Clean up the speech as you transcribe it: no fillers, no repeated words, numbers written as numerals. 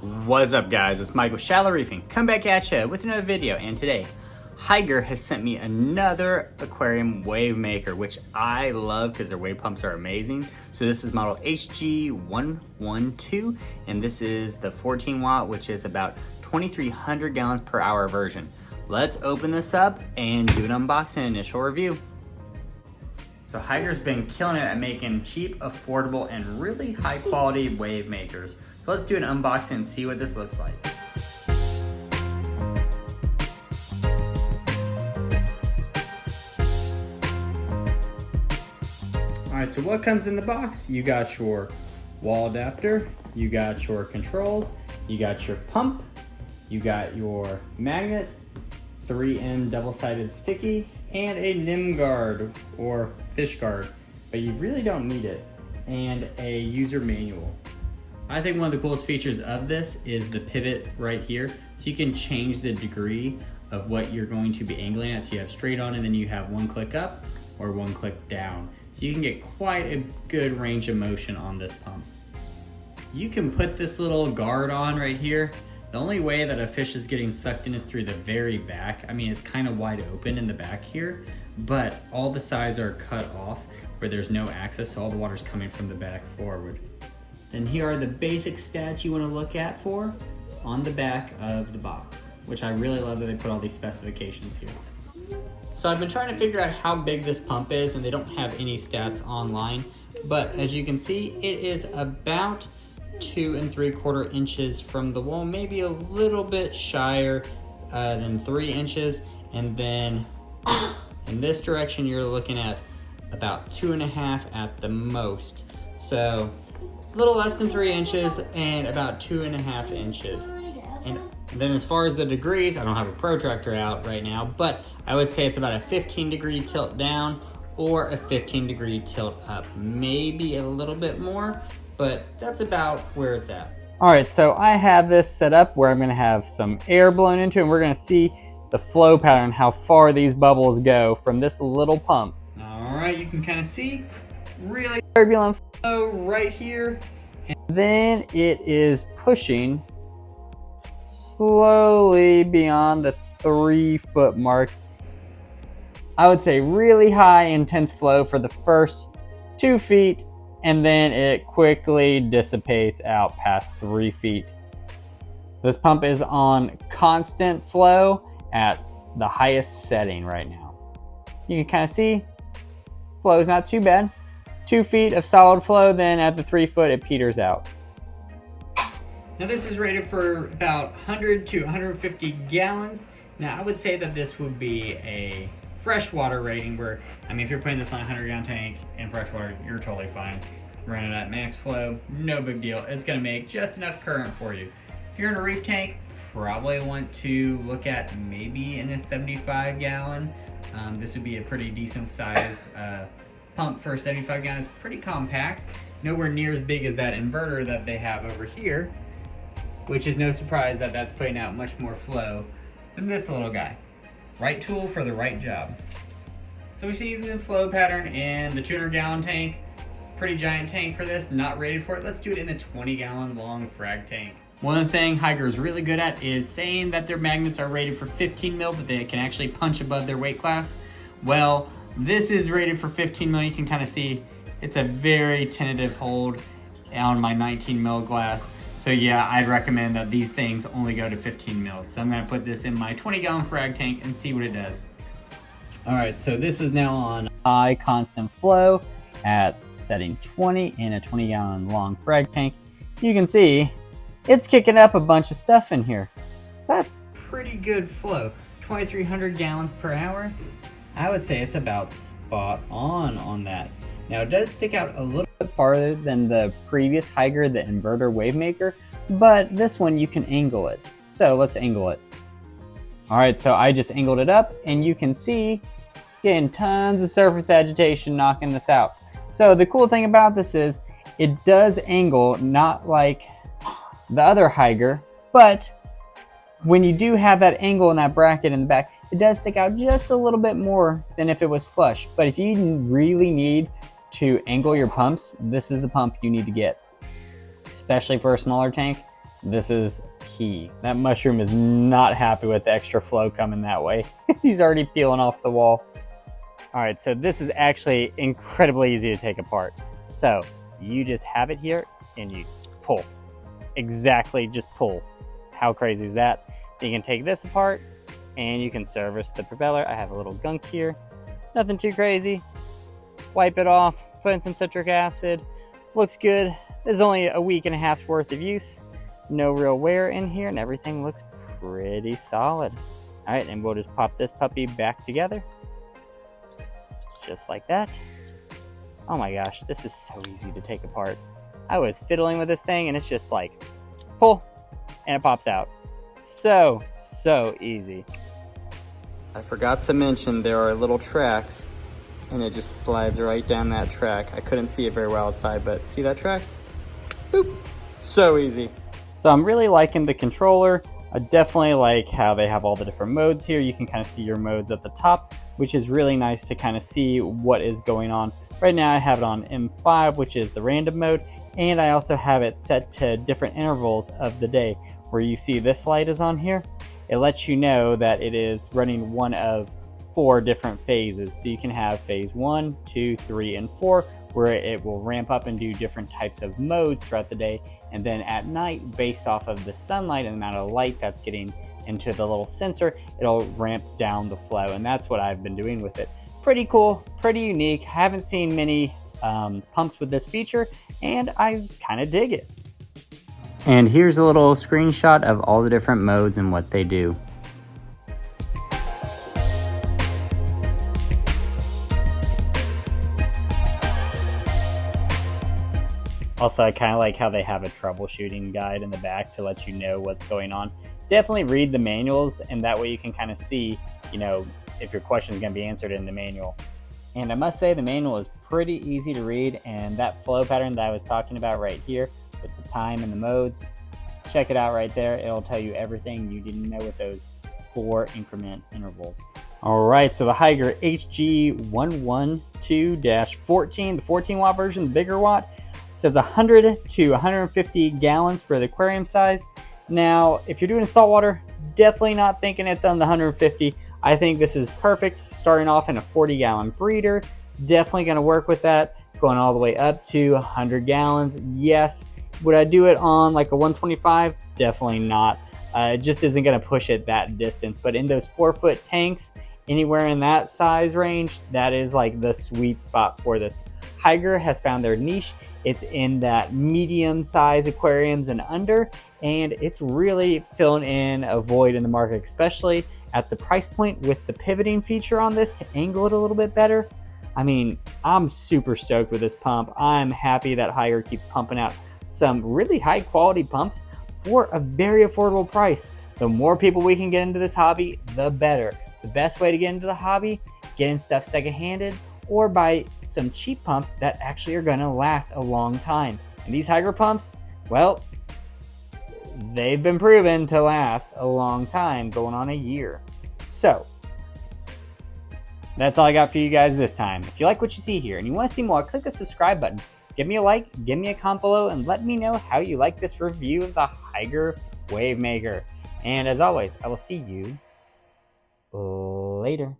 What is up, guys? It's Mike with Shallow Reefing. Come back at you with another video, and today Hygger has sent me another aquarium wave maker, which I love because their wave pumps are amazing. So this is model HG112, and this is the 14 watt, which is about 2,300 gallons per hour version. Let's open this up and do an unboxing and initial review. So Hygger's been killing it at making cheap, affordable, and really high quality wave makers. So let's do an unboxing and see what this looks like. All right, so what comes in the box? You got your wall adapter, you got your controls, you got your pump, you got your magnet, 3M double-sided sticky, and a NIM guard or fish guard, but you really don't need it, and a user manual. I think one of the coolest features of this is the pivot right here, so you can change the degree of what you're going to be angling at. So you have straight on, and then you have one click up or one click down. So you can get quite a good range of motion on this pump. You can put this little guard on right here. The only way that a fish is getting sucked in is through the very back. I mean, it's kind of wide open in the back here, but all the sides are cut off where there's no access, so all the water's coming from the back forward. Then here are the basic stats you want to look at for on the back of the box, which I really love that they put all these specifications here. So I've been trying to figure out how big this pump is, and they don't have any stats online, but as you can see, it is about 2 3/4 inches from the wall, maybe a little bit shyer than 3 inches, and then in this direction you're looking at about 2.5 at the most. So a little less than 3 inches and about 2.5 inches. And then as far as the degrees, I don't have a protractor out right now, but I would say it's about a 15-degree tilt down or a 15-degree tilt up, maybe a little bit more, but that's about where it's at. All right, so I have this set up where I'm gonna have some air blown into it, and we're gonna see the flow pattern, how far these bubbles go from this little pump. All right, you can kind of see really turbulent flow right here, and then it is pushing slowly beyond the 3-foot mark. I would say really high intense flow for the first 2 feet, and then it quickly dissipates out past 3 feet. So this pump is on constant flow at the highest setting right now. You can kind of see flow is not too bad. 2 feet of solid flow, then at the 3 foot it peters out. Now this is rated for about 100 to 150 gallons. Now I would say that this would be a freshwater rating where, I mean, if you're putting this on a 100-gallon tank in freshwater, you're totally fine. Run it at max flow, no big deal. It's gonna make just enough current for you. If you're in a reef tank, probably want to look at maybe in a 75-gallon. This would be a pretty decent size pump for a 75 gallon. It's pretty compact, nowhere near as big as that inverter that they have over here, which is no surprise that that's putting out much more flow than this little guy. Right tool for the right job. So we see the flow pattern in the 200-gallon tank. Pretty giant tank for this, not rated for it. Let's do it in the 20-gallon long frag tank. One thing Hygger is really good at is saying that their magnets are rated for 15 mil, but they can actually punch above their weight class. Well, this is rated for 15 mil. You can kind of see it's a very tentative hold on my 19 mil glass. So yeah, I'd recommend that these things only go to 15 mils. So I'm gonna put this in my 20-gallon frag tank and see what it does. All right, so this is now on high constant flow at setting 20 in a 20-gallon long frag tank. You can see it's kicking up a bunch of stuff in here. So that's pretty good flow. 2,300 gallons per hour. I would say it's about spot on that. Now it does stick out a little bit farther than the previous Hygger, the inverter wave maker, but this one you can angle it. So let's angle it. All right, so I just angled it up, and you can see it's getting tons of surface agitation knocking this out. So the cool thing about this is it does angle, not like the other Hygger, but when you do have that angle in that bracket in the back, it does stick out just a little bit more than if it was flush. But if you really need to angle your pumps, this is the pump you need to get, especially for a smaller tank. This is key. That mushroom is not happy with the extra flow coming that way. He's already peeling off the wall. All right, so this is actually incredibly easy to take apart. So you just have it here and you pull. Exactly, just pull. How crazy is that? You can take this apart and you can service the propeller. I have a little gunk here. Nothing too crazy. Wipe it off, put in some citric acid. Looks good. This is only a week and a half's worth of use. No real wear in here and everything looks pretty solid. All right, and we'll just pop this puppy back together. Just like that. Oh my gosh, this is so easy to take apart. I was fiddling with this thing and it's just like, pull, and it pops out. So easy. I forgot to mention there are little tracks and it just slides right down that track. I couldn't see it very well outside, but see that track? Boop, so easy. So I'm really liking the controller. I definitely like how they have all the different modes here. You can kind of see your modes at the top, which is really nice to kind of see what is going on. Right now I have it on M5, which is the random mode, and I also have it set to different intervals of the day. Where you see this light is on here, it lets you know that it is running one of 4 different phases. So you can have phase 1, 2, 3, and 4, where it will ramp up and do different types of modes throughout the day. And then at night, based off of the sunlight and the amount of light that's getting into the little sensor, it'll ramp down the flow. And that's what I've been doing with it. Pretty cool, pretty unique. Haven't seen many pumps with this feature, and I kind of dig it. And here's a little screenshot of all the different modes and what they do. Also, I kind of like how they have a troubleshooting guide in the back to let you know what's going on. Definitely read the manuals, and that way you can kind of see, you know, if your question is going to be answered in the manual. And I must say the manual is pretty easy to read, and that flow pattern that I was talking about right here with the time and the modes, check it out right there. It'll tell you everything you didn't know with those 4 increment intervals. All right, so the Hygger HG112-14, the 14 watt version, the bigger watt, says 100 to 150 gallons for the aquarium size. Now, if you're doing saltwater, definitely not thinking it's on the 150. I think this is perfect, starting off in a 40-gallon breeder. Definitely gonna work with that. Going all the way up to 100 gallons, yes. Would I do it on like a 125? Definitely not. It just isn't gonna push it that distance. But in those 4-foot tanks, anywhere in that size range, that is like the sweet spot for this. Hygger has found their niche. It's in that medium size aquariums and under, and it's really filling in a void in the market, especially at the price point with the pivoting feature on this to angle it a little bit better. I mean, I'm super stoked with this pump. I'm happy that Hygger keeps pumping out some really high quality pumps for a very affordable price. The more people we can get into this hobby, the better. The best way to get into the hobby, getting stuff second-handed, or buy some cheap pumps that actually are gonna last a long time. And these Hygger pumps, well, they've been proven to last a long time, going on a year. So, that's all I got for you guys this time. If you like what you see here and you wanna see more, click the subscribe button. Give me a like, give me a comment below, and let me know how you like this review of the Hygger Wavemaker. And as always, I will see you later.